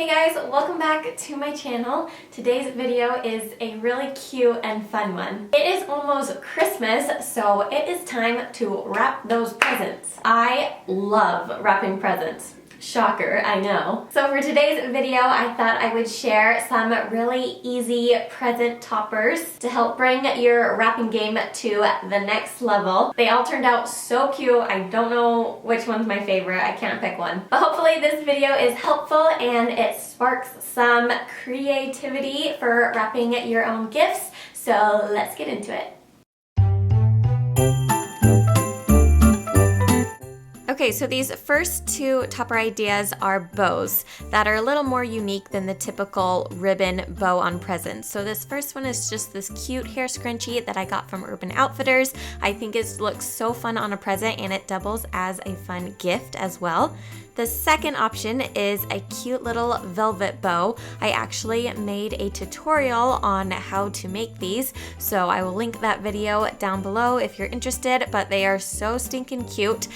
Hey guys, welcome back to my channel. Today's video is a really cute and fun one. It is almost Christmas, so it is time to wrap those presents. I love wrapping presents. Shocker, I know. So for today's video, I thought I would share some really easy present toppers to help bring your wrapping game to the next level. They all turned out so cute. I don't know which one's my favorite. I can't pick one. But hopefully this video is helpful and it sparks some creativity for wrapping your own gifts. So let's get into it. Okay, so these first two topper ideas are bows that are a little more unique than the typical ribbon bow on presents. So this first one is just this cute hair scrunchie that I got from Urban Outfitters. I think it looks so fun on a present and it doubles as a fun gift as well. The second option is a cute little velvet bow. I actually made a tutorial on how to make these, so I will link that video down below if you're interested, but they are so stinking cute.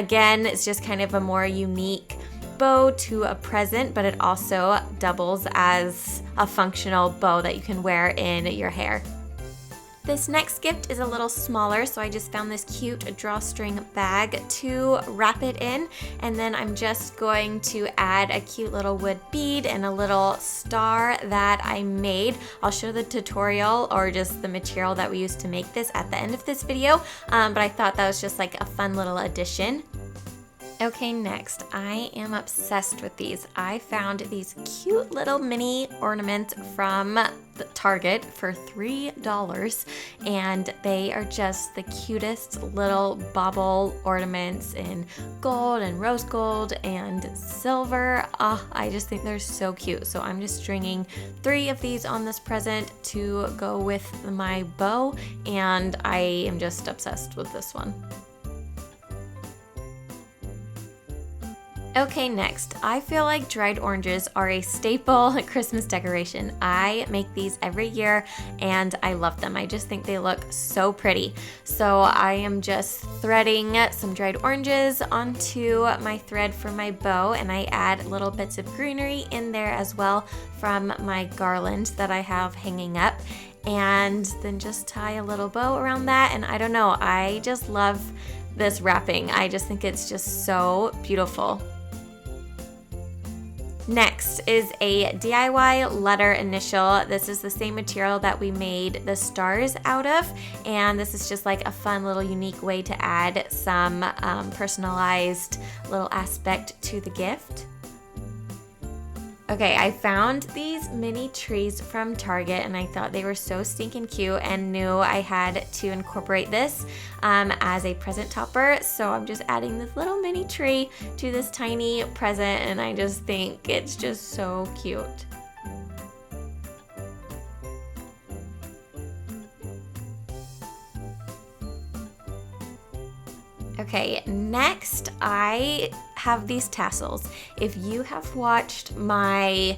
Again, it's just kind of a more unique bow to a present, but it also doubles as a functional bow that you can wear in your hair. This next gift is a little smaller, so I just found this cute drawstring bag to wrap it in, and then I'm just going to add a cute little wood bead and a little star that I made. I'll show the tutorial or just the material that we used to make this at the end of this video, but I thought that was just like a fun little addition. Okay, next, I am obsessed with these. I found these cute little mini ornaments from Target for $3, and they are just the cutest little bauble ornaments in gold and rose gold and silver. I just think they're so cute. So I'm just stringing 3 of these on this present to go with my bow, and I am just obsessed with this one. Okay, next, I feel like dried oranges are a staple Christmas decoration. I make these every year and I love them. I just think they look so pretty. So I am just threading some dried oranges onto my thread for my bow, and I add little bits of greenery in there as well from my garland that I have hanging up, and then just tie a little bow around that. And I don't know, I just love this wrapping. I just think it's just so beautiful. Next is a DIY letter initial. This is the same material that we made the stars out of, and this is just like a fun little unique way to add some personalized little aspect to the gift. Okay, I found these mini trees from Target and I thought they were so stinking cute and knew I had to incorporate this as a present topper. So I'm just adding this little mini tree to this tiny present, and I just think it's just so cute. Okay, next I have these tassels. If you have watched my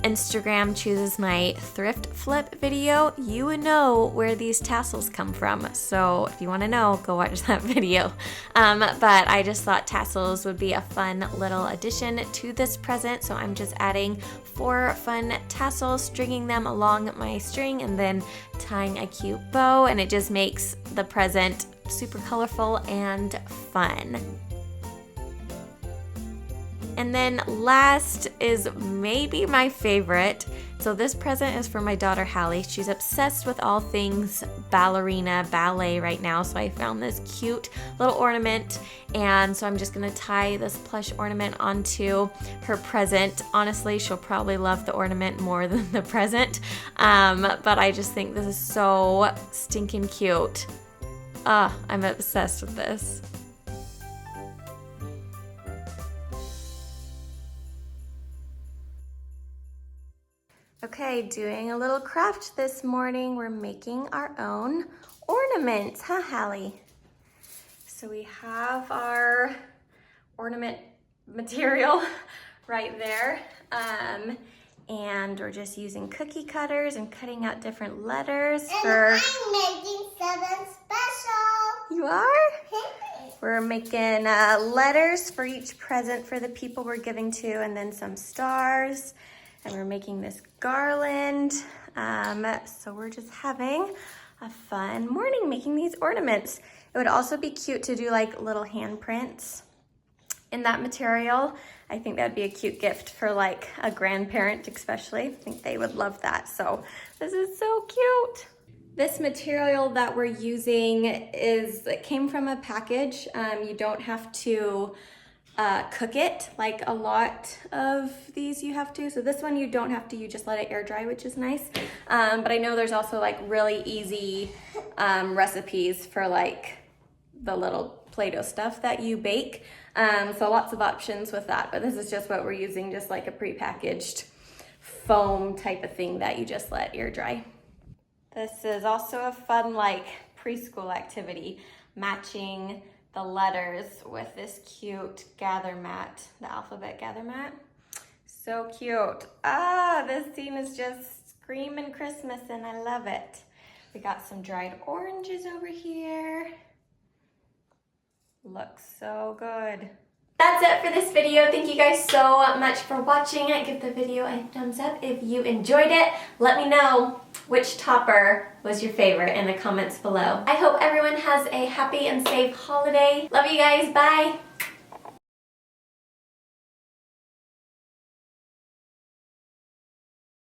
Instagram chooses my thrift flip video, you would know where these tassels come from. So if you want to know, go watch that video. But I just thought tassels would be a fun little addition to this present. So I'm just adding 4 fun tassels, stringing them along my string, and then tying a cute bow, and it just makes the present super colorful and fun. And then last is maybe my favorite. So this present is for my daughter Hallie. She's obsessed with all things ballet right now. So I found this cute little ornament, and so I'm just gonna tie this plush ornament onto her present. Honestly, she'll probably love the ornament more than the present, but I just think this is so stinking cute. I'm obsessed with this. Okay, doing a little craft this morning. We're making our own ornaments, huh, Hallie? So we have our ornament material right there. And we're just using cookie cutters and cutting out different letters for... And I'm making something special. You are? We're making letters for each present for the people we're giving to, and then some stars. And we're making this garland. So we're just having a fun morning making these ornaments. It would also be cute to do like little handprints in that material. I think that'd be a cute gift for like a grandparent especially. I think they would love that. So this is so cute. This material that we're using it came from a package. You don't have to cook it like a lot of these you have to. So this one you don't have to, you just let it air dry, which is nice. But I know there's also like really easy recipes for like the little Play-Doh stuff that you bake. So lots of options with that, but this is just what we're using, just like a prepackaged foam type of thing that you just let air dry. This is also a fun like preschool activity, matching the letters with this cute gather mat, the alphabet gather mat. So cute. This scene is just screaming Christmas and I love it. We got some dried oranges over here. Looks so good. That's it for this video. Thank you guys so much for watching. Give the video a thumbs up if you enjoyed it. Let me know which topper was your favorite in the comments below. I hope everyone has a happy and safe holiday. Love you guys. Bye.